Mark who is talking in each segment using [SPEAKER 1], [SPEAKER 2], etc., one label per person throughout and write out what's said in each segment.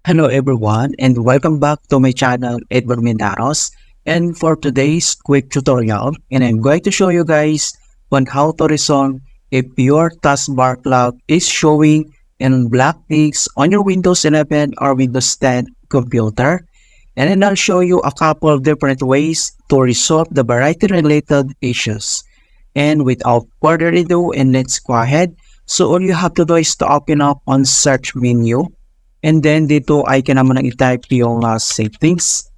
[SPEAKER 1] Hello everyone and welcome back to my channel Edmund Mindaros, and for today's quick tutorial, and I'm going to show you guys on how to resolve if your taskbar clock is showing in black ticks on your Windows 11 or Windows 10 computer, and then I'll show you a couple of different ways to resolve the variety related issues. And without further ado, and let's go ahead. So all you have to do is to open up on search menu. And then dito ay kailangan mo nang i-type yung settings.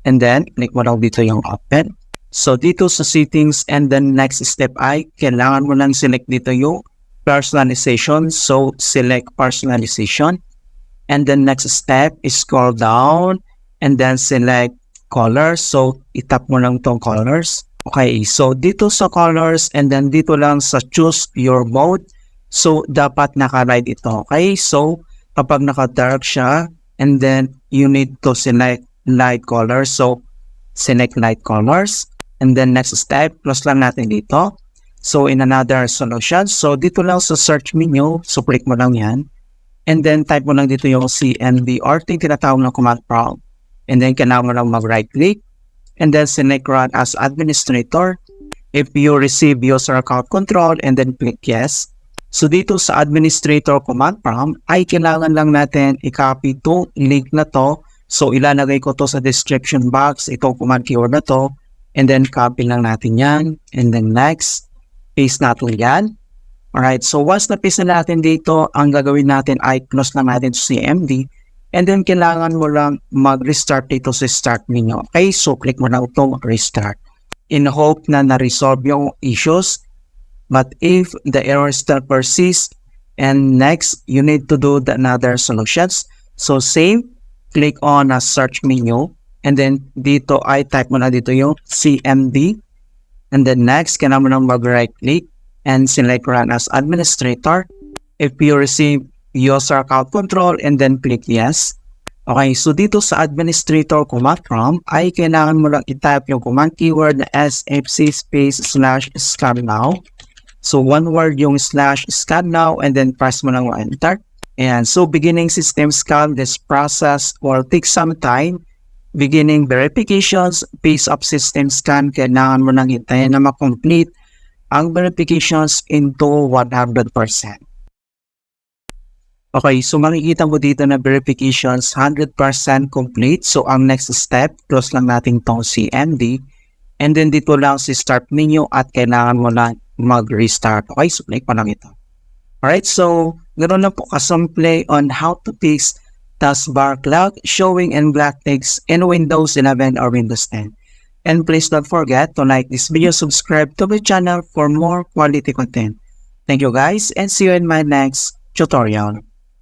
[SPEAKER 1] And then click mo lang dito yung open. So dito sa settings, and then next step ay kailangan mo lang select dito yung personalization. So select personalization. And then next step is scroll down and then select colors. So itap mo lang tong colors. Okay, so dito sa colors and then dito lang sa choose your mode. So dapat naka-right ito. Okay, so kapag naka-dark siya, and then you need to select light colors. So, select light colors. And then next step, close lang natin dito. So, in another solution. So, dito lang sa search menu. So, click mo lang yan. And then type mo lang dito yung CMD or tinatawag na command prompt. And then kailangan mo lang mag-right click. And then select run as administrator. If you receive user account control, and then click yes. So dito sa administrator command prompt ay kailangan lang natin i-copy itong link na to. So ilalagay ko to sa description box, itong command keyword na to. And then copy lang natin yan. And then next, paste natin yan. Alright, so once na paste na natin dito, ang gagawin natin ay close lang natin sa CMD. And then kailangan mo lang mag-restart dito sa start menu. Okay, so click mo na ito restart. In hope na na-resolve yung issues. But if the error still persists, and next, you need to do the another solutions. So same, click on a search menu, and then dito ay type mo na dito yung CMD. And then next, kailangan mo nang mag-right click and select run as administrator. If you receive user account control, and then click yes. Okay, so dito sa administrator command prompt ay kailangan mo lang i-type yung command keyword na sfc /scan now. So one word yung /scan now, and then press mo lang enter. And so beginning system scan, this process will take some time. Beginning verifications, phase of system scan, kailangan mo nang hintayin na ma-complete ang verifications into 100%. Okay, so makikita mo dito na verifications 100% complete. So ang next step, close lang natin tong CMD. And then dito lang si start menu at kailangan mo lang mag-restart. Okay, so click pa lang ito. Alright, so ganoon lang po kasimple on how to fix taskbar clock showing in black text in Windows 11 or Windows 10. And please don't forget to like this video, subscribe to my channel for more quality content. Thank you guys, and see you in my next tutorial.